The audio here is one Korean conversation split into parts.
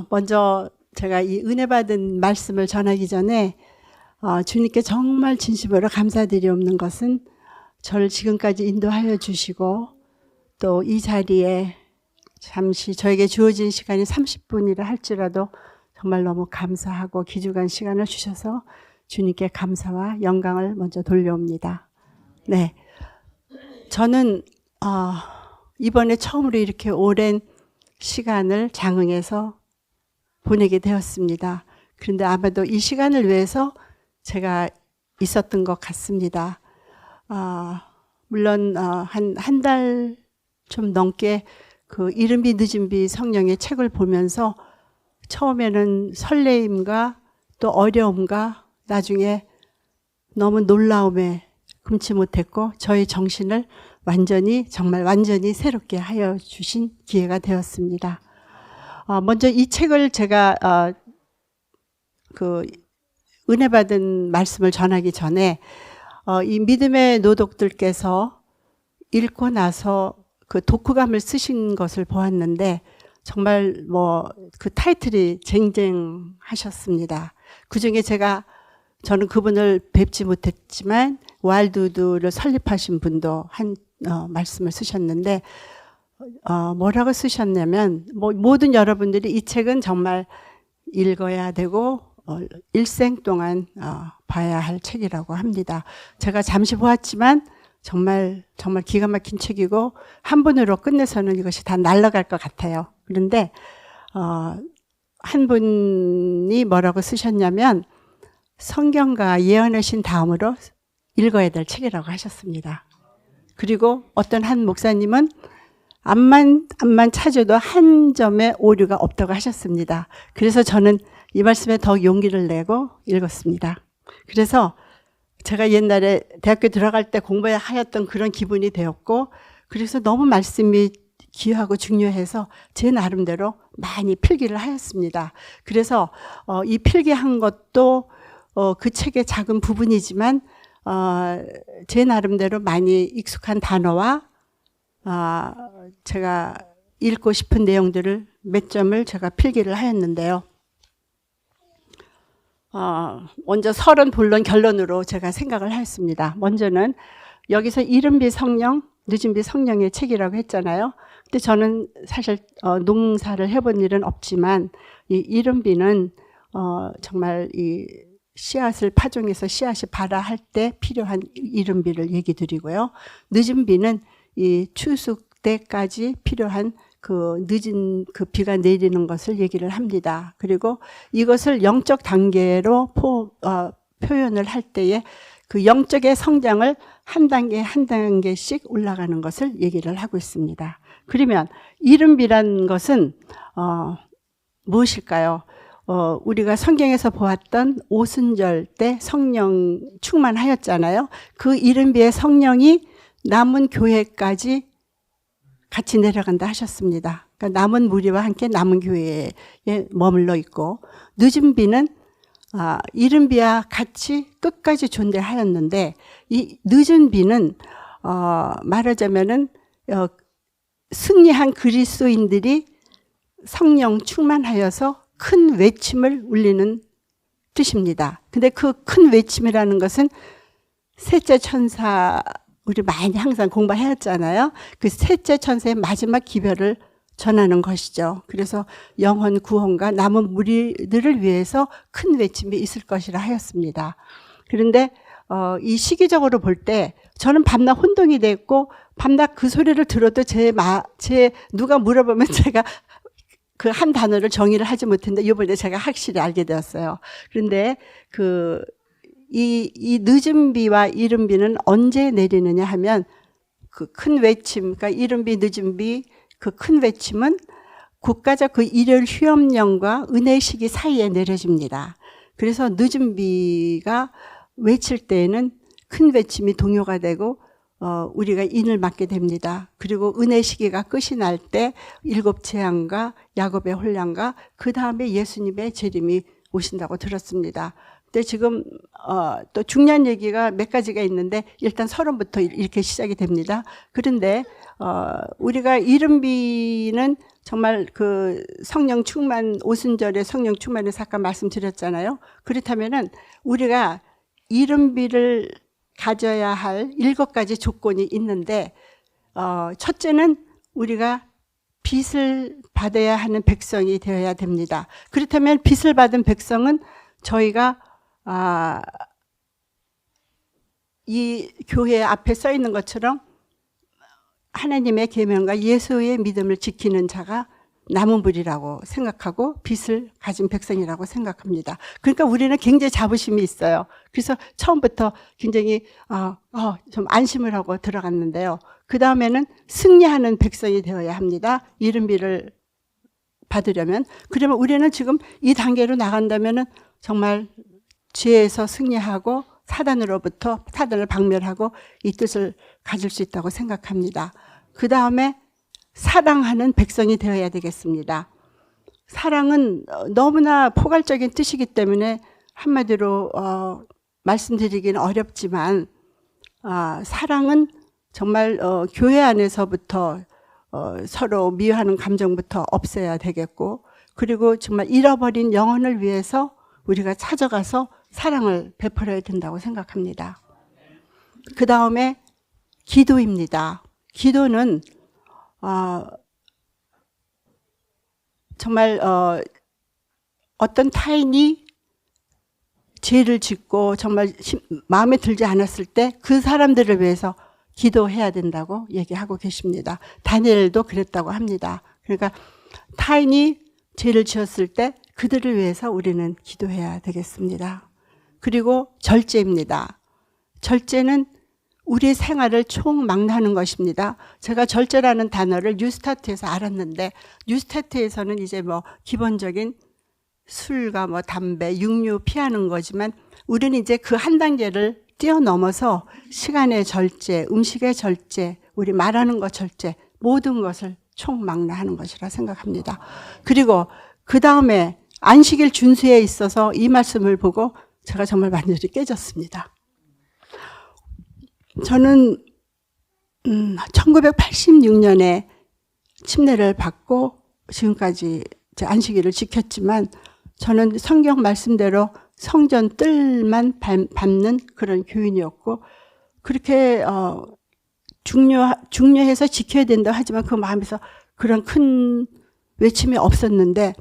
먼저 제가 이 은혜 받은 말씀을 전하기 전에 주님께 정말 진심으로 감사드리옵는 것은 저를 지금까지 인도하여 주시고 또 이 자리에 잠시 저에게 주어진 시간이 30분이라 할지라도 정말 너무 감사하고 귀중한 시간을 주셔서 주님께 감사와 영광을 먼저 돌려옵니다. 네, 저는 이번에 처음으로 이렇게 오랜 시간을 장흥에서 보내게 되었습니다. 그런데 아마도 이 시간을 위해서 제가 있었던 것 같습니다. 물론 한 달 좀 넘게 그 이른비 늦은비 성령의 책을 보면서 처음에는 설레임과 또 어려움과 나중에 너무 놀라움에 금치 못했고 저의 정신을 정말 완전히 새롭게 하여 주신 기회가 되었습니다. 먼저 이 책을 제가 그 은혜 받은 말씀을 전하기 전에 이 믿음의 노독들께서 읽고 나서 그 독후감을 쓰신 것을 보았는데 정말 그 타이틀이 쟁쟁하셨습니다. 그중에 저는 그분을 뵙지 못했지만 와일드우드를 설립하신 분도 한 말씀을 쓰셨는데 뭐라고 쓰셨냐면 모든 여러분들이 이 책은 정말 읽어야 되고 일생 동안 봐야 할 책이라고 합니다. 제가 잠시 보았지만 정말 기가 막힌 책이고 한 번으로 끝내서는 이것이 다 날아갈 것 같아요. 그런데 한 분이 뭐라고 쓰셨냐면 성경과 예언의 신 다음으로 읽어야 될 책이라고 하셨습니다. 그리고 어떤 한 목사님은 앞만 찾아도 한 점의 오류가 없다고 하셨습니다. 그래서 저는 이 말씀에 더 용기를 내고 읽었습니다. 그래서 제가 옛날에 대학교 들어갈 때 공부하였던 그런 기분이 되었고, 그래서 너무 말씀이 귀하고 중요해서 제 나름대로 많이 필기를 하였습니다. 그래서 이 필기한 것도 그 책의 작은 부분이지만 제 나름대로 많이 익숙한 단어와 제가 읽고 싶은 내용들을 몇 점을 제가 필기를 하였는데요. 먼저 서론 본론 결론으로 제가 생각을 하였습니다. 먼저는 여기서 이른비 성령, 늦은비 성령의 책이라고 했잖아요. 근데 저는 사실 농사를 해본 일은 없지만 이 이른비는 정말 이 씨앗을 파종해서 씨앗이 발아할 때 필요한 이른비를 얘기 드리고요. 늦은비는 이 추수 때까지 필요한 그 늦은 그 비가 내리는 것을 얘기를 합니다. 그리고 이것을 영적 단계로 표현을 할 때에 그 영적의 성장을 한 단계 한 단계씩 올라가는 것을 얘기를 하고 있습니다. 그러면 이른비란 것은 무엇일까요? 우리가 성경에서 보았던 오순절 때 성령 충만하였잖아요. 그 이른비의 성령이 남은 교회까지 같이 내려간다 하셨습니다. 그러니까 남은 무리와 함께 남은 교회에 머물러 있고, 늦은 비는 이른 비와 같이 끝까지 존재하였는데, 이 늦은 비는 말하자면은 승리한 그리스도인들이 성령 충만하여서 큰 외침을 울리는 뜻입니다. 근데 그 큰 외침이라는 것은 셋째 천사, 우리 많이 항상 공부해왔잖아요. 그 셋째 천사의 마지막 기별을 전하는 것이죠. 그래서 영혼 구원과 남은 무리들을 위해서 큰 외침이 있을 것이라 하였습니다. 그런데 이 시기적으로 볼 때 저는 밤낮 혼동이 됐고, 밤낮 그 소리를 들어도 누가 물어보면 제가 그 한 단어를 정의를 하지 못했는데 이번에 제가 확실히 알게 되었어요. 그런데 이 늦은 비와 이른 비는 언제 내리느냐 하면 그 큰 외침, 그러니까 이른 비, 늦은 비, 그 큰 외침은 국가적 그 일요일 휴업령과 은혜 시기 사이에 내려집니다. 그래서 늦은 비가 외칠 때에는 큰 외침이 동요가 되고 우리가 인을 맡게 됩니다. 그리고 은혜 시기가 끝이 날 때 일곱 재앙과 야곱의 혼란과 그 다음에 예수님의 재림이 오신다고 들었습니다. 근데 지금 또 중요한 얘기가 몇 가지가 있는데 일단 서론부터 이렇게 시작이 됩니다. 그런데 우리가 이른비는 정말 그 성령 충만, 오순절에 성령 충만의 사건 말씀드렸잖아요. 그렇다면은 우리가 이른비를 가져야 할 7가지 조건이 있는데, 첫째는 우리가 빚을 받아야 하는 백성이 되어야 됩니다. 그렇다면 빚을 받은 백성은 저희가 이 교회 앞에 써 있는 것처럼 하나님의 계명과 예수의 믿음을 지키는 자가 남은 불이라고 생각하고 빚을 가진 백성이라고 생각합니다. 그러니까 우리는 굉장히 자부심이 있어요. 그래서 처음부터 굉장히 좀 안심을 하고 들어갔는데요. 그 다음에는 승리하는 백성이 되어야 합니다. 이른비를 받으려면. 그러면 우리는 지금 이 단계로 나간다면은 정말 죄에서 승리하고 사단으로부터 사단을 박멸하고 이 뜻을 가질 수 있다고 생각합니다. 그 다음에 사랑하는 백성이 되어야 되겠습니다. 사랑은 너무나 포괄적인 뜻이기 때문에 한마디로 말씀드리기는 어렵지만 사랑은 정말 교회 안에서부터 서로 미워하는 감정부터 없애야 되겠고, 그리고 정말 잃어버린 영혼을 위해서 우리가 찾아가서 사랑을 베풀어야 된다고 생각합니다. 그 다음에 기도입니다. 기도는 정말 어떤 타인이 죄를 짓고 정말 마음에 들지 않았을 때 그 사람들을 위해서 기도해야 된다고 얘기하고 계십니다. 다니엘도 그랬다고 합니다. 그러니까 타인이 죄를 지었을 때 그들을 위해서 우리는 기도해야 되겠습니다. 그리고 절제입니다. 절제는 우리의 생활을 총망라하는 것입니다. 제가 절제라는 단어를 뉴스타트에서 알았는데, 뉴스타트에서는 이제 뭐 기본적인 술과 뭐 담배, 육류 피하는 거지만 우리는 이제 그 한 단계를 뛰어넘어서 시간의 절제, 음식의 절제, 우리 말하는 것 절제, 모든 것을 총망라하는 것이라 생각합니다. 그리고 그 다음에 안식일 준수에 있어서 이 말씀을 보고 제가 정말 완전히 깨졌습니다. 저는 1986년에 침례를 받고 지금까지 안식일을 지켰지만, 저는 성경 말씀대로 성전 뜰만 밟는 그런 교인이었고, 그렇게 중요해서 지켜야 된다 하지만 그 마음에서 그런 큰 외침이 없었는데,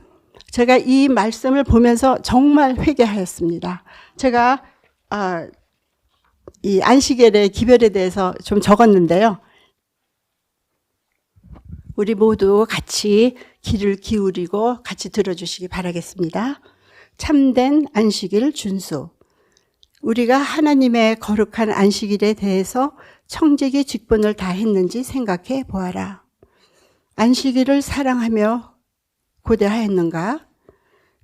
제가 이 말씀을 보면서 정말 회개하였습니다. 제가 이 안식일의 기별에 대해서 좀 적었는데요. 우리 모두 같이 귀를 기울이고 같이 들어주시기 바라겠습니다. 참된 안식일 준수. 우리가 하나님의 거룩한 안식일에 대해서 청지기 직분을 다했는지 생각해 보아라. 안식일을 사랑하며 고대하였는가?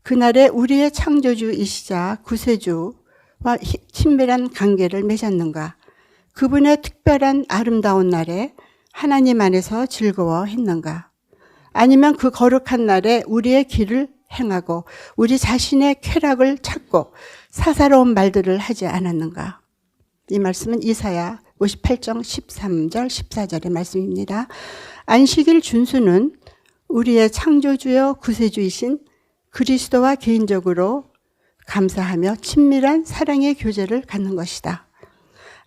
그날에 우리의 창조주이시자 구세주와 친밀한 관계를 맺었는가? 그분의 특별한 아름다운 날에 하나님 안에서 즐거워했는가? 아니면 그 거룩한 날에 우리의 길을 행하고 우리 자신의 쾌락을 찾고 사사로운 말들을 하지 않았는가? 이 말씀은 이사야 58장 13절 14절의 말씀입니다. 안식일 준수는 우리의 창조주여 구세주이신 그리스도와 개인적으로 감사하며 친밀한 사랑의 교제를 갖는 것이다.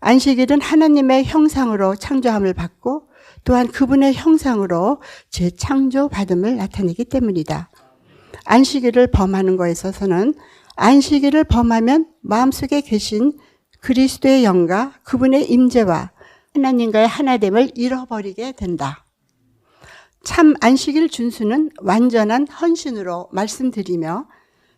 안식일은 하나님의 형상으로 창조함을 받고 또한 그분의 형상으로 재창조받음을 나타내기 때문이다. 안식일을 범하는 것에 있어서는 안식일을 범하면 마음속에 계신 그리스도의 영과 그분의 임재와 하나님과의 하나됨을 잃어버리게 된다. 참 안식일 준수는 완전한 헌신으로 말씀드리며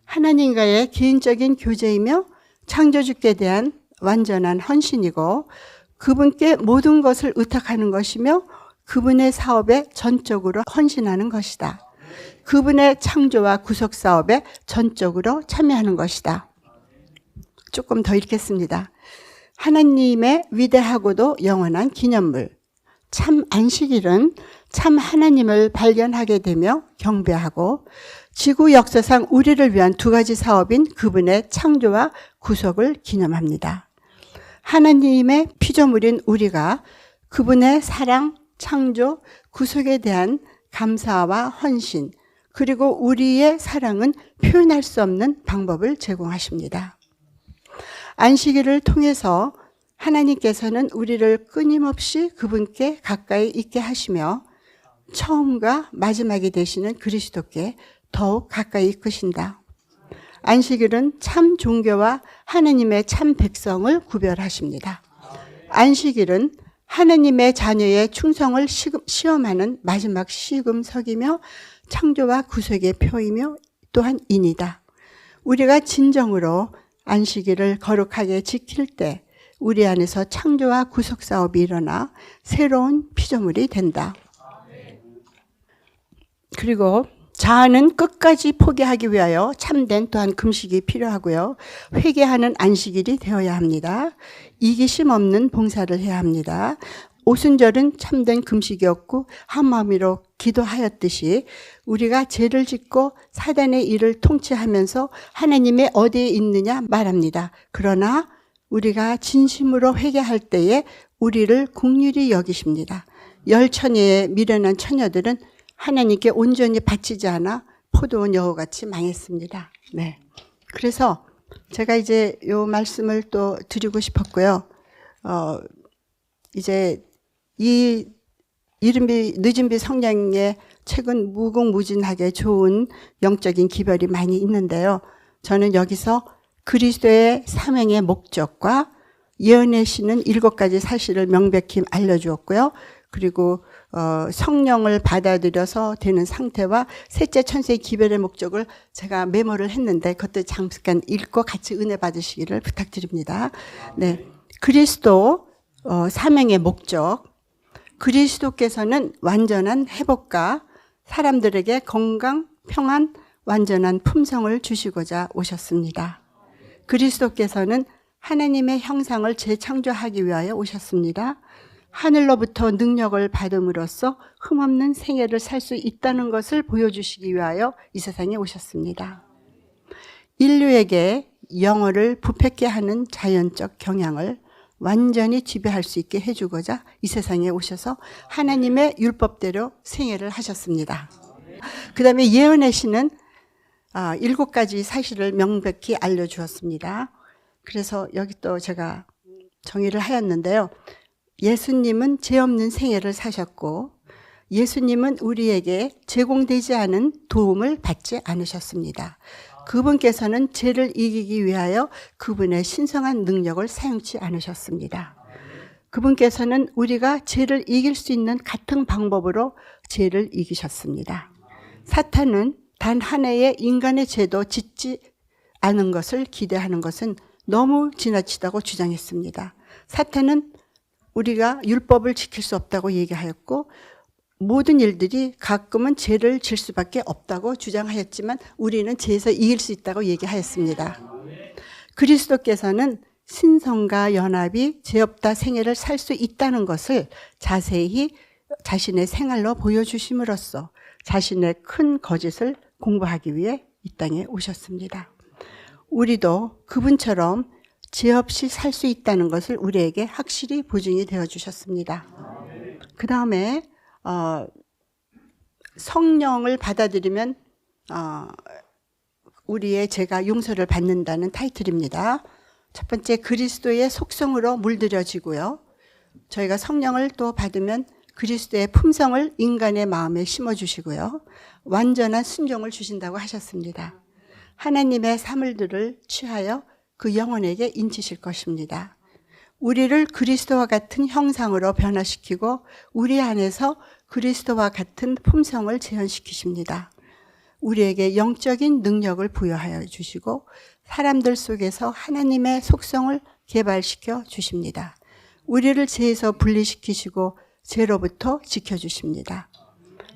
하나님과의 개인적인 교제이며 창조주께 대한 완전한 헌신이고 그분께 모든 것을 의탁하는 것이며 그분의 사업에 전적으로 헌신하는 것이다. 그분의 창조와 구속 사업에 전적으로 참여하는 것이다. 조금 더 읽겠습니다. 하나님의 위대하고도 영원한 기념물. 참 안식일은 참 하나님을 발견하게 되며 경배하고 지구 역사상 우리를 위한 두 가지 사업인 그분의 창조와 구속을 기념합니다. 하나님의 피조물인 우리가 그분의 사랑, 창조, 구속에 대한 감사와 헌신, 그리고 우리의 사랑은 표현할 수 없는 방법을 제공하십니다. 안식일을 통해서 하나님께서는 우리를 끊임없이 그분께 가까이 있게 하시며 처음과 마지막이 되시는 그리스도께 더욱 가까이 이끄신다. 안식일은 참 종교와 하나님의 참 백성을 구별하십니다. 안식일은 하나님의 자녀의 충성을 시험하는 마지막 시금석이며 창조와 구속의 표이며 또한 인이다. 우리가 진정으로 안식일을 거룩하게 지킬 때 우리 안에서 창조와 구속 사업이 일어나 새로운 피조물이 된다. 그리고 자아는 끝까지 포기하기 위하여 참된 또한 금식이 필요하고요. 회개하는 안식일이 되어야 합니다. 이기심 없는 봉사를 해야 합니다. 오순절은 참된 금식이었고 한마음으로 기도하였듯이 우리가 죄를 짓고 사단의 일을 통치하면서 하나님의 어디에 있느냐 말합니다. 그러나 우리가 진심으로 회개할 때에 우리를 긍휼히 여기십니다. 열처녀의 미련한 처녀들은 하나님께 온전히 바치지 않아 포도원 여우같이 망했습니다. 네. 그래서 제가 이제 요 말씀을 또 드리고 싶었고요. 이제 이 이른비 늦은비 성령의 책은 무궁무진하게 좋은 영적인 기별이 많이 있는데요. 저는 여기서 그리스도의 사명의 목적과 예언하시는 7가지 사실을 명백히 알려주었고요. 그리고 성령을 받아들여서 되는 상태와 셋째 천세의 기별의 목적을 제가 메모를 했는데 그것도 잠깐 읽고 같이 은혜 받으시기를 부탁드립니다. 네, 그리스도 사명의 목적. 그리스도께서는 완전한 회복과 사람들에게 건강, 평안, 완전한 품성을 주시고자 오셨습니다. 그리스도께서는 하나님의 형상을 재창조하기 위하여 오셨습니다. 하늘로부터 능력을 받음으로써 흠없는 생애를 살 수 있다는 것을 보여주시기 위하여 이 세상에 오셨습니다. 인류에게 영어를 부패케 하는 자연적 경향을 완전히 지배할 수 있게 해주고자 이 세상에 오셔서 하나님의 율법대로 생애를 하셨습니다. 그 다음에 예언하시는 7가지 사실을 명백히 알려주었습니다. 그래서 여기 또 제가 정의를 하였는데요. 예수님은 죄 없는 생애를 사셨고 예수님은 우리에게 제공되지 않은 도움을 받지 않으셨습니다. 그분께서는 죄를 이기기 위하여 그분의 신성한 능력을 사용치 않으셨습니다. 그분께서는 우리가 죄를 이길 수 있는 같은 방법으로 죄를 이기셨습니다. 사탄은 단 하나의 인간의 죄도 짓지 않은 것을 기대하는 것은 너무 지나치다고 주장했습니다. 사탄은 우리가 율법을 지킬 수 없다고 얘기하였고 모든 일들이 가끔은 죄를 질 수밖에 없다고 주장하였지만 우리는 죄에서 이길 수 있다고 얘기하였습니다. 그리스도께서는 신성과 연합이 죄 없다 생애를 살 수 있다는 것을 자세히 자신의 생활로 보여주심으로써 자신의 큰 거짓을 공부하기 위해 이 땅에 오셨습니다. 우리도 그분처럼 죄 없이 살 수 있다는 것을 우리에게 확실히 보증이 되어 주셨습니다. 그 다음에 성령을 받아들이면 우리의 죄가 용서를 받는다는 타이틀입니다. 첫 번째, 그리스도의 속성으로 물들여지고요. 저희가 성령을 또 받으면 그리스도의 품성을 인간의 마음에 심어주시고요. 완전한 순종을 주신다고 하셨습니다. 하나님의 사물들을 취하여 그 영혼에게 인치실 것입니다. 우리를 그리스도와 같은 형상으로 변화시키고 우리 안에서 그리스도와 같은 품성을 재현시키십니다. 우리에게 영적인 능력을 부여하여 주시고 사람들 속에서 하나님의 속성을 개발시켜 주십니다. 우리를 죄에서 분리시키시고 죄로부터 지켜주십니다.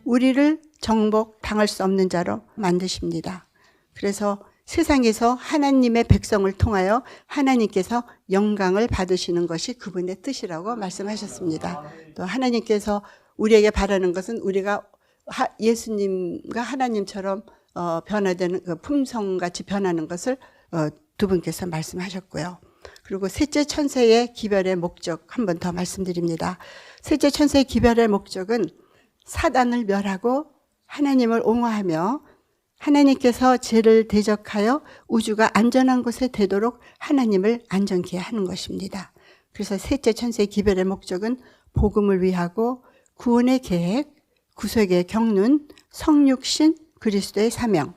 우리를 정복당할 수 없는 자로 만드십니다. 그래서 세상에서 하나님의 백성을 통하여 하나님께서 영광을 받으시는 것이 그분의 뜻이라고 말씀하셨습니다. 또 하나님께서 우리에게 바라는 것은 우리가 예수님과 하나님처럼 변화되는 품성같이 변하는 것을 두 분께서 말씀하셨고요. 그리고 셋째 천세의 기별의 목적 한 번 더 말씀드립니다. 셋째 천세의 기별의 목적은 사단을 멸하고 하나님을 옹호하며 하나님께서 죄를 대적하여 우주가 안전한 곳에 되도록 하나님을 안전케 하는 것입니다. 그래서 셋째 천사의 기별의 목적은 복음을 위하고 구원의 계획, 구속의 경륜, 성육신, 그리스도의 사명,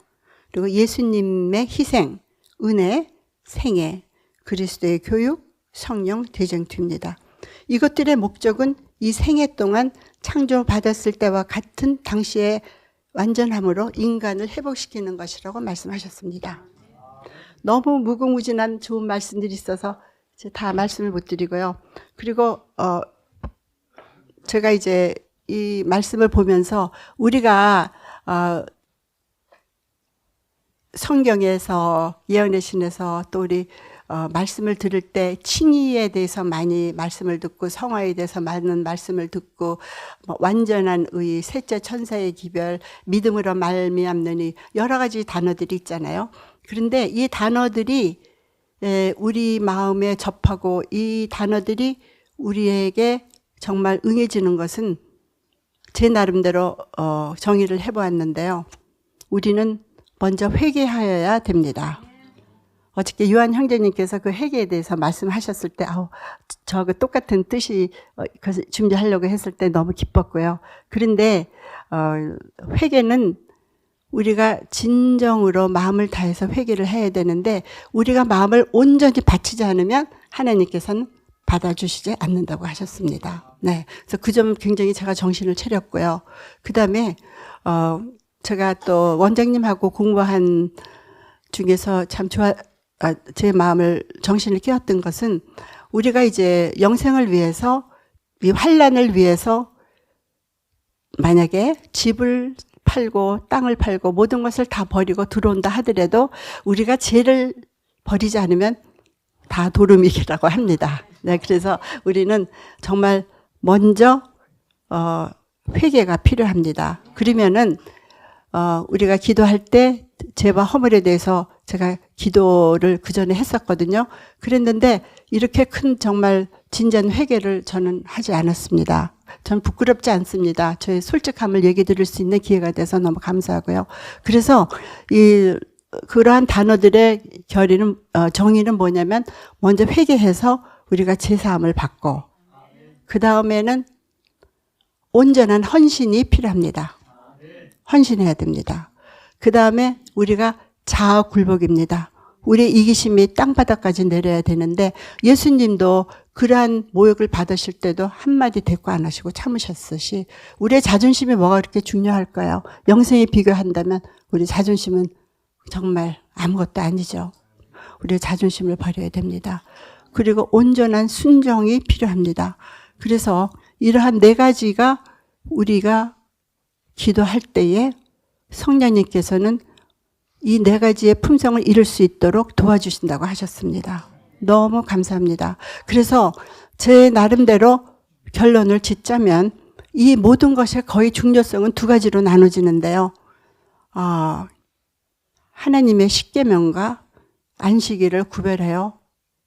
그리고 예수님의 희생, 은혜, 생애, 그리스도의 교육, 성령 대쟁투입니다. 이것들의 목적은 이 생애 동안 창조받았을 때와 같은 당시의 완전함으로 인간을 회복시키는 것이라고 말씀하셨습니다. 너무 무궁무진한 좋은 말씀들이 있어서 다 말씀을 못 드리고요. 그리고 제가 이제 이 말씀을 보면서 우리가 성경에서 예언의 신에서 또 우리 말씀을 들을 때 칭의에 대해서 많이 말씀을 듣고 성화에 대해서 많은 말씀을 듣고 완전한 의, 셋째 천사의 기별, 믿음으로 말미암느니 여러 가지 단어들이 있잖아요. 그런데 이 단어들이 우리 마음에 접하고 이 단어들이 우리에게 정말 응해지는 것은 제 나름대로 정의를 해보았는데요. 우리는 먼저 회개하여야 됩니다. 어저께 요한 형제님께서 그 회개에 대해서 말씀하셨을 때 저하고 똑같은 뜻이 준비하려고 했을 때 너무 기뻤고요. 그런데 회개는 우리가 진정으로 마음을 다해서 회개를 해야 되는데 우리가 마음을 온전히 바치지 않으면 하나님께서는 받아주시지 않는다고 하셨습니다. 네, 그래서 그 점 굉장히 제가 정신을 차렸고요. 그 다음에 제가 또 원장님하고 공부한 중에서 참 제 마음을 정신을 깨웠던 것은 우리가 이제 영생을 위해서 이 환난을 위해서 만약에 집을 팔고 땅을 팔고 모든 것을 다 버리고 들어온다 하더라도 우리가 죄를 버리지 않으면 다 도루묵이라고 합니다. 네, 그래서 우리는 정말 먼저 회개가 필요합니다. 그러면은 우리가 기도할 때 죄와 허물에 대해서 제가 기도를 그 전에 했었거든요. 그랬는데 이렇게 큰 정말 진지한 회개를 저는 하지 않았습니다. 전 부끄럽지 않습니다. 저의 솔직함을 얘기 드릴 수 있는 기회가 돼서 너무 감사하고요. 그래서 그러한 단어들의 정의는 뭐냐면 먼저 회개해서 우리가 제사함을 받고 그 다음에는 온전한 헌신이 필요합니다. 헌신해야 됩니다. 그 다음에 우리가 자아 굴복입니다. 우리의 이기심이 땅바닥까지 내려야 되는데 예수님도 그러한 모욕을 받으실 때도 한마디 대꾸 안 하시고 참으셨듯이 우리의 자존심이 뭐가 그렇게 중요할까요? 영생에 비교한다면 우리 자존심은 정말 아무것도 아니죠. 우리의 자존심을 버려야 됩니다. 그리고 온전한 순종이 필요합니다. 그래서 이러한 네 가지가 우리가 기도할 때에 성령님께서는 이 네 가지의 품성을 이룰 수 있도록 도와주신다고 하셨습니다. 너무 감사합니다. 그래서 제 나름대로 결론을 짓자면 이 모든 것의 거의 중요성은 두 가지로 나눠지는데요. 하나님의 십계명과 안식일을 구별하여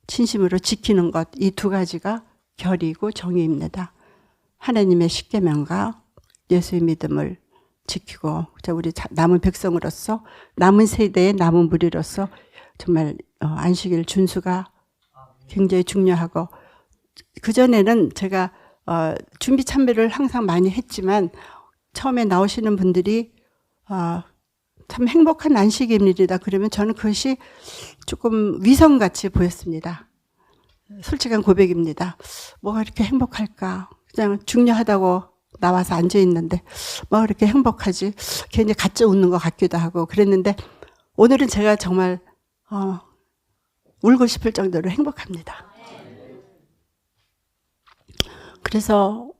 진심으로 지키는 것, 이 두 가지가 결이고 정의입니다. 하나님의 십계명과 예수의 믿음을 지키고 우리 남은 백성으로서 남은 세대의 남은 무리로서 정말 안식일 준수가 굉장히 중요하고 그전에는 제가 준비 참배를 항상 많이 했지만 처음에 나오시는 분들이 참 행복한 안식일이다 그러면 저는 그것이 조금 위선같이 보였습니다. 솔직한 고백입니다. 뭐가 이렇게 행복할까? 그냥 중요하다고 나와서 앉아있는데 뭐 이렇게 행복하지? 괜히 가짜 웃는 것 같기도 하고 그랬는데 오늘은 제가 정말 울고 싶을 정도로 행복합니다. 그래서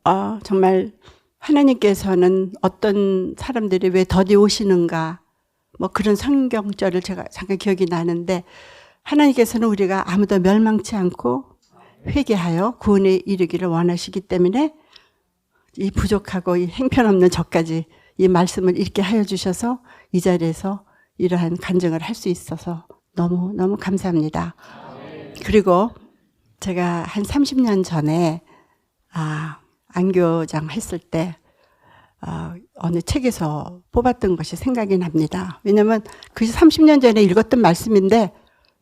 정말 하나님께서는 어떤 사람들이 왜 더디 오시는가 뭐 그런 성경절을 제가 잠깐 기억이 나는데 하나님께서는 우리가 아무도 멸망치 않고 회개하여 구원에 이르기를 원하시기 때문에 이 부족하고 이 행편없는 저까지 이 말씀을 읽게 하여 주셔서 이 자리에서 이러한 간증을 할 수 있어서 너무 감사합니다. 그리고 제가 한 30년 전에 안교장 했을 때 어느 책에서 뽑았던 것이 생각이 납니다. 왜냐하면 그 30년 전에 읽었던 말씀인데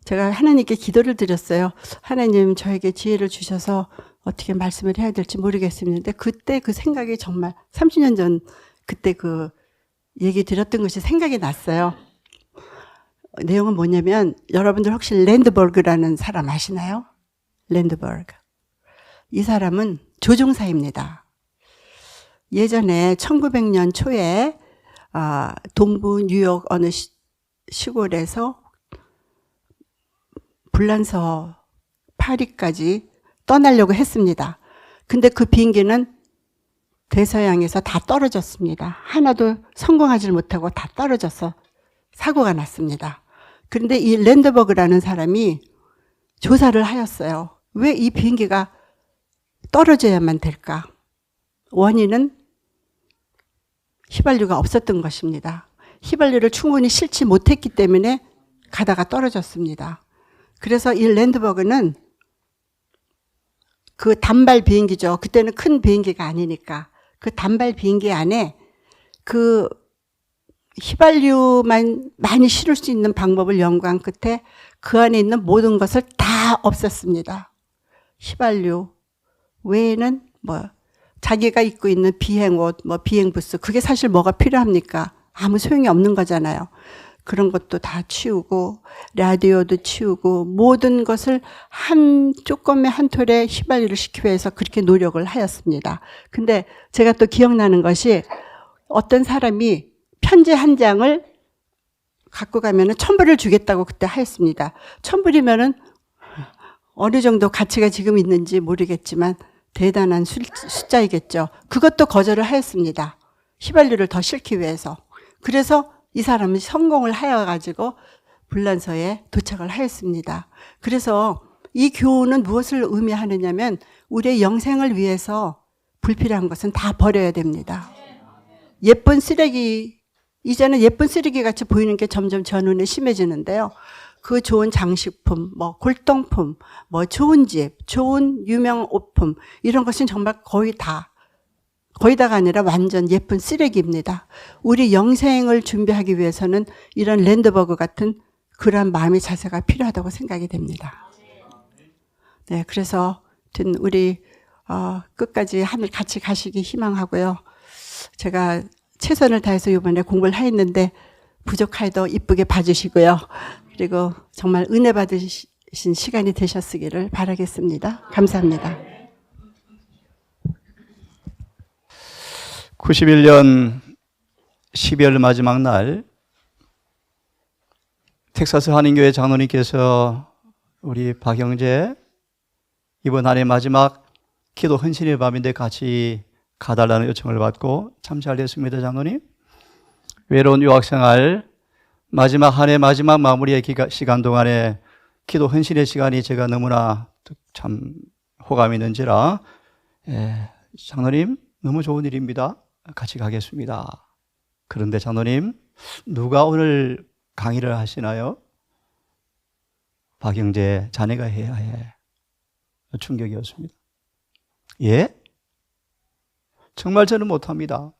제가 하나님께 기도를 드렸어요. 하나님 저에게 지혜를 주셔서 어떻게 말씀을 해야 될지 모르겠습니다. 그때 그 생각이 정말 30년 전 그때 그 얘기 드렸던 것이 생각이 났어요. 내용은 뭐냐면 여러분들 혹시 랜드버그라는 사람 아시나요? 랜드버그. 이 사람은 조종사입니다. 예전에 1900년 초에 동부 뉴욕 어느 시골에서 불란서 파리까지 떠나려고 했습니다. 근데 그 비행기는 대서양에서 다 떨어졌습니다. 하나도 성공하지 못하고 다 떨어져서 사고가 났습니다. 그런데 이 랜드버그라는 사람이 조사를 하였어요. 왜 이 비행기가 떨어져야만 될까? 원인은 휘발유가 없었던 것입니다. 휘발유를 충분히 싣지 못했기 때문에 가다가 떨어졌습니다. 그래서 이 랜드버그는 그 단발 비행기죠. 그때는 큰 비행기가 아니니까 그 단발 비행기 안에 그 휘발유만 많이 실을 수 있는 방법을 연구한 끝에 그 안에 있는 모든 것을 다 없앴습니다. 휘발유 외에는 자기가 입고 있는 비행옷, 비행부스, 그게 사실 뭐가 필요합니까? 아무 소용이 없는 거잖아요. 그런 것도 다 치우고, 라디오도 치우고, 모든 것을 조금의 한 톨에 휘발유를 시키기 위해서 그렇게 노력을 하였습니다. 근데 제가 또 기억나는 것이 어떤 사람이 편지 한 장을 갖고 가면은 1,000불을 주겠다고 그때 하였습니다. 1,000불이면은 어느 정도 가치가 지금 있는지 모르겠지만 대단한 숫자이겠죠. 그것도 거절을 하였습니다. 휘발유를 더 싣기 위해서. 그래서 이 사람은 성공을 하여가지고 불란서에 도착을 하였습니다. 그래서 이 교훈은 무엇을 의미하느냐면 우리의 영생을 위해서 불필요한 것은 다 버려야 됩니다. 예쁜 쓰레기, 이제는 예쁜 쓰레기 같이 보이는 게 점점 저 눈에 심해지는데요. 그 좋은 장식품, 골동품, 좋은 집, 좋은 유명 옷품, 이런 것은 정말 거의 다가 아니라 완전 예쁜 쓰레기입니다. 우리 영생을 준비하기 위해서는 이런 랜드버그 같은 그런 마음의 자세가 필요하다고 생각이 됩니다. 네, 그래서 우리 끝까지 하늘 같이 가시기 희망하고요. 제가 최선을 다해서 이번에 공부를 했는데 부족하여도 이쁘게 봐주시고요. 그리고 정말 은혜 받으신 시간이 되셨으기를 바라겠습니다. 감사합니다. 91년 12월 마지막 날 텍사스 한인교회 장로님께서 우리 박영재 이번 한 해 마지막 기도 헌신의 밤인데 같이 가달라는 요청을 받고 참 잘 됐습니다. 장로님, 외로운 유학생활 마지막 한 해 마지막 마무리의 시간 동안에 기도 헌신의 시간이 제가 너무나 참 호감이 있는지라 장로님 너무 좋은 일입니다. 같이 가겠습니다. 그런데 장로님, 누가 오늘 강의를 하시나요? 박영재 자네가 해야 해. 충격이었습니다. 예? 정말 저는 못합니다.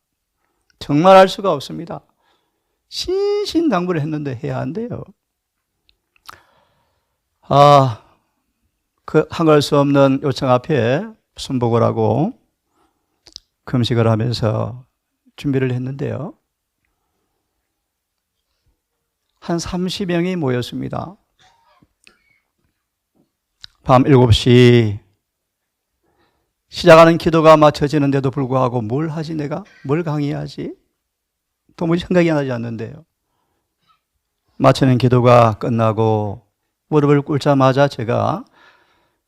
정말 할 수가 없습니다. 신신당부를 했는데 해야 한대요. 그 항할 수 없는 요청 앞에 순복을 하고 금식을 하면서 준비를 했는데요. 한 30명이 모였습니다. 밤 7시 시작하는 기도가 맞춰지는데도 불구하고 뭘 하지 내가? 뭘 강의하지? 도무지 생각이 나지 않는데요. 마치는 기도가 끝나고 무릎을 꿇자마자 제가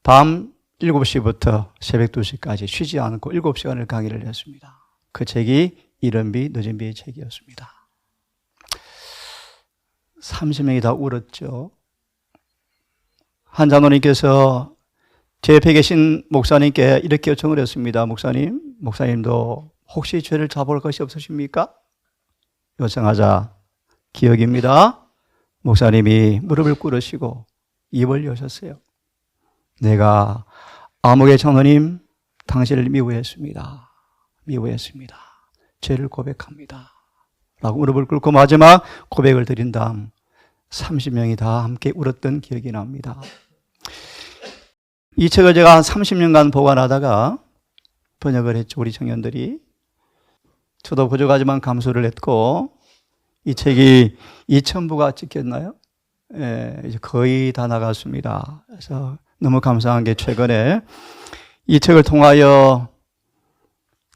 밤 7시부터 새벽 2시까지 쉬지 않고 7시간을 강의를 했습니다. 그 책이 이른 비 늦은 비의 책이었습니다. 30명이 다 울었죠. 한 장로님께서 제 옆에 계신 목사님께 이렇게 요청을 했습니다. 목사님도 혹시 죄를 잡을 것이 없으십니까? 요청하자 기억입니다. 목사님이 무릎을 꿇으시고 입을 여셨어요. 내가 아무개 장로님 당신을 미워했습니다. 죄를 고백합니다. 라고 무릎을 꿇고 마지막 고백을 드린 다음 30명이 다 함께 울었던 기억이 납니다. 이 책을 제가 한 30년간 보관하다가 번역을 했죠. 우리 청년들이. 저도 부족하지만 감수를 했고, 이 책이 2000부가 찍혔나요? 예, 이제 거의 다 나갔습니다. 그래서 너무 감사한 게 최근에 이 책을 통하여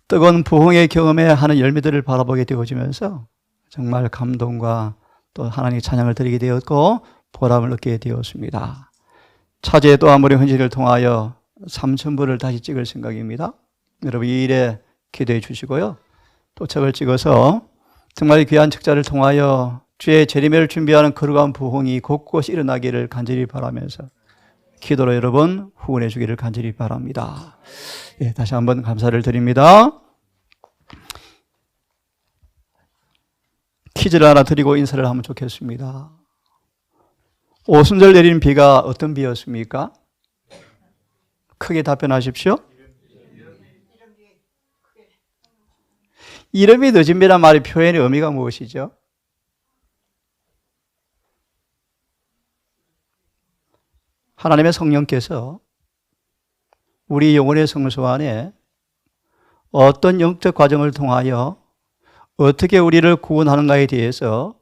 뜨거운 부흥의 경험에 하는 열매들을 바라보게 되어지면서 정말 감동과 또 하나님의 찬양을 드리게 되었고 보람을 얻게 되었습니다. 차제에 또 한 번의 헌신을 통하여 3000부를 다시 찍을 생각입니다. 여러분 이 일에 기대해 주시고요. 또 책을 찍어서 정말 귀한 책자를 통하여 주의 재림을 준비하는 거룩한 부흥이 곳곳 일어나기를 간절히 바라면서 기도로 여러분 후원해 주기를 간절히 바랍니다. 예, 다시 한번 감사를 드립니다. 퀴즈를 하나 드리고 인사를 하면 좋겠습니다. 오순절 내리는 비가 어떤 비였습니까? 크게 답변하십시오. 이름이 늦은 비란 말의 표현의 의미가 무엇이죠? 하나님의 성령께서 우리 영혼의 성소 안에 어떤 영적 과정을 통하여 어떻게 우리를 구원하는가에 대해서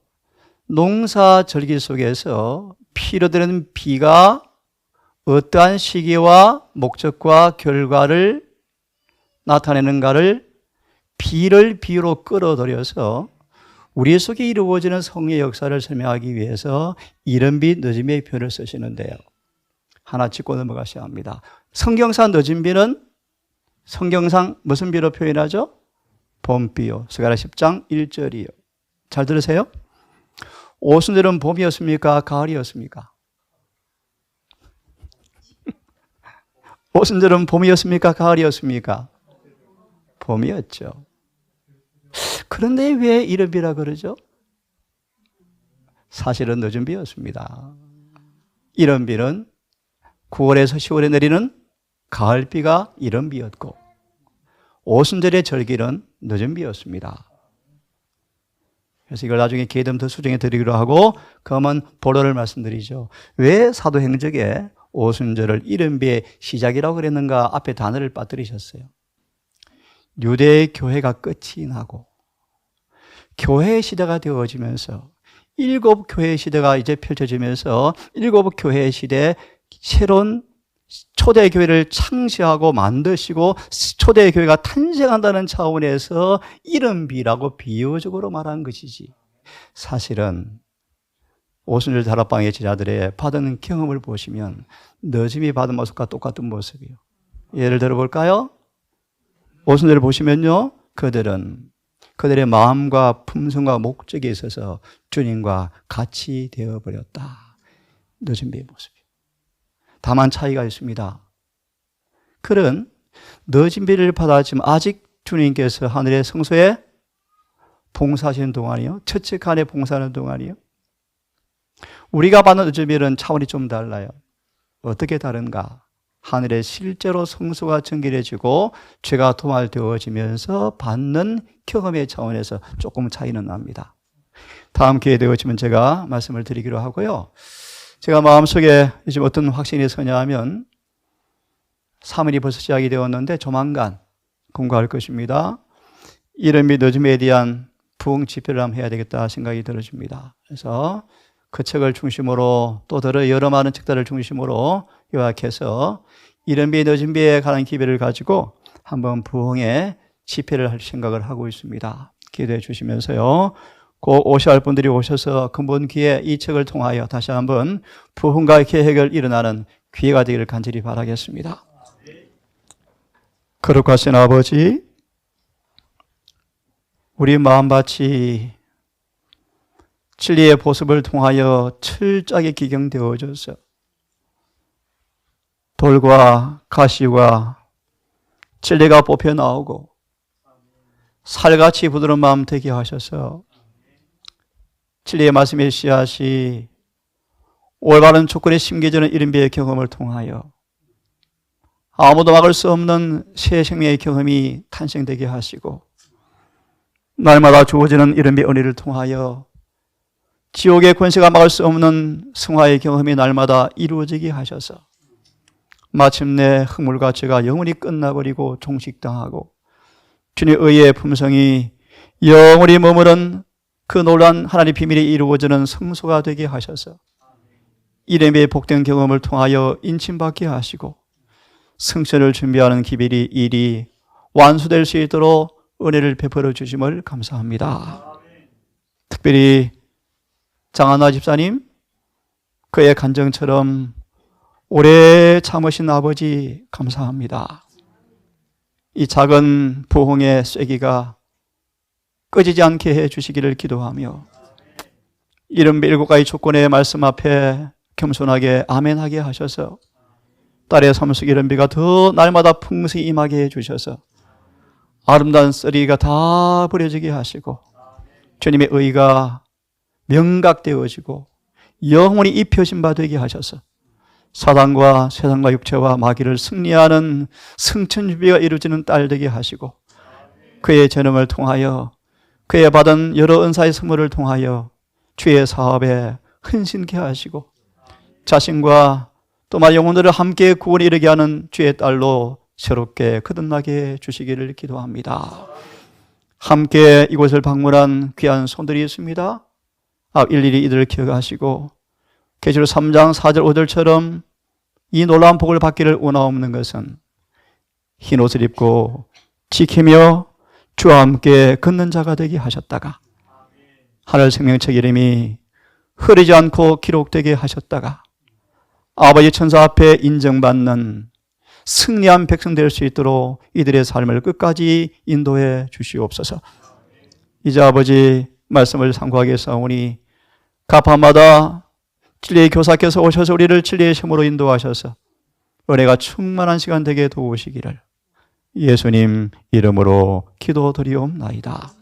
농사절기 속에서 피로되는 비가 어떠한 시기와 목적과 결과를 나타내는가를 비를 비유로 끌어들여서 우리 속에 이루어지는 성의 역사를 설명하기 위해서 이른 비 늦은 비의 표현을 쓰시는데요. 하나 짚고 넘어가셔야 합니다. 성경상 늦은 비는 성경상 무슨 비로 표현하죠? 봄비요. 스가랴 10장 1절이요. 잘 들으세요? 오순절은 봄이었습니까? 가을이었습니까? 오순절은 봄이었습니까? 가을이었습니까? 봄이었죠. 그런데 왜 이른 비라 그러죠? 사실은 늦은 비였습니다. 이른 비는 9월에서 10월에 내리는 가을비가 이른 비였고 오순절의 절기는 늦은 비였습니다. 그래서 이걸 나중에 기회되면 더 수정해 드리기로 하고 그러면 본론을 말씀드리죠. 왜 사도행적에 오순절을 이른 비의 시작이라고 그랬는가 앞에 단어를 빠뜨리셨어요. 유대 교회가 끝이 나고 교회의 시대가 되어지면서 일곱 교회의 시대가 이제 펼쳐지면서 일곱 교회의 시대에 새로운 초대교회를 창시하고 만드시고 초대교회가 탄생한다는 차원에서 이른 비라고 비유적으로 말한 것이지 사실은 오순절 다락방의 제자들의 받은 경험을 보시면 늦음이 받은 모습과 똑같은 모습이에요. 예를 들어 볼까요? 오순절을 보시면요, 그들의 마음과 품성과 목적에 있어서 주님과 같이 되어버렸다. 늦은 비의 모습이에요. 다만 차이가 있습니다. 그런 늦은 비를 받았지만 아직 주님께서 하늘의 성소에 봉사하시는 동안이요, 첫째 칸에 봉사하는 동안이요. 우리가 받는 늦은 비는 차원이 좀 달라요. 어떻게 다른가? 하늘에 실제로 성소가 정결해지고 죄가 도말되어지면서 받는 경험의 차원에서 조금 차이는 납니다. 다음 기회 되어지면 제가 말씀을 드리기로 하고요. 제가 마음속에 지금 어떤 확신이 서냐 하면 3일이 벌써 시작이 되었는데 조만간 공부할 것입니다. 이른 비 늦음에 대한 부흥 집회를 한번 해야 되겠다 생각이 들어집니다. 그래서 그 책을 중심으로 또 여러 많은 책들을 중심으로 요약해서 이른 비 늦은 비에 관한 기회를 가지고 한번 부흥의 집회를 할 생각을 하고 있습니다. 기대해 주시면서요. 꼭 오셔야 할 분들이 오셔서 근본 기회 이 책을 통하여 다시 한번 부흥과 계획을 일어나는 기회가 되기를 간절히 바라겠습니다. 거룩하신 아버지, 우리 마음밭이 진리의 보습을 통하여 철저하게 기경되어져서 돌과 가시와 진리가 뽑혀 나오고 살같이 부드러운 마음 되게 하셔서 진리의 말씀의 씨앗이 올바른 조건에 심겨지는 이른 비의 경험을 통하여 아무도 막을 수 없는 새 생명의 경험이 탄생되게 하시고 날마다 주어지는 이른비 은혜를 통하여 지옥의 권세가 막을 수 없는 승화의 경험이 날마다 이루어지게 하셔서 마침내 흙물과 죄가 영원히 끝나버리고 종식당하고 주님의 의의 품성이 영원히 머무른 그 놀라운 하나님의 비밀이 이루어지는 성소가 되게 하셔서 이름의 복된 경험을 통하여 인침받게 하시고 성천을 준비하는 기별이 일이 완수될 수 있도록 은혜를 베풀어 주심을 감사합니다. 특별히 장하나 집사님, 그의 간정처럼 오래 참으신 아버지 감사합니다. 이 작은 부흥의 쐐기가 꺼지지 않게 해 주시기를 기도하며 이른 7가지 조건의 말씀 앞에 겸손하게 아멘하게 하셔서 딸의 삶 속 이른 비가 더 날마다 풍성히 임하게 해 주셔서 아름다운 쓰리가 다 버려지게 하시고 주님의 의가 명각되어지고 영원히 입혀진 바 되게 하셔서 사단과 세상과 육체와 마귀를 승리하는 승천준비가 이루어지는 딸 되게 하시고 그의 재능을 통하여 그의 받은 여러 은사의 선물을 통하여 주의 사업에 헌신케 하시고 자신과 또한 영혼들을 함께 구원에 이르게 하는 주의 딸로 새롭게 거듭나게 해주시기를 기도합니다. 함께 이곳을 방문한 귀한 손들이 있습니다. 일일이 이들을 기억하시고 계시록 3장 4절 5절처럼 이 놀라운 복을 받기를 원하옵는 것은 흰 옷을 입고 지키며 주와 함께 걷는 자가 되게 하셨다가 하늘 생명책 이름이 흐리지 않고 기록되게 하셨다가 아버지 천사 앞에 인정받는 승리한 백성 될 수 있도록 이들의 삶을 끝까지 인도해 주시옵소서. 이제 아버지 말씀을 상고하겠사오니 가파마다 진리의 교사께서 오셔서 우리를 진리의 힘으로 인도하셔서 은혜가 충만한 시간 되게 도우시기를 예수님 이름으로 기도드리옵나이다.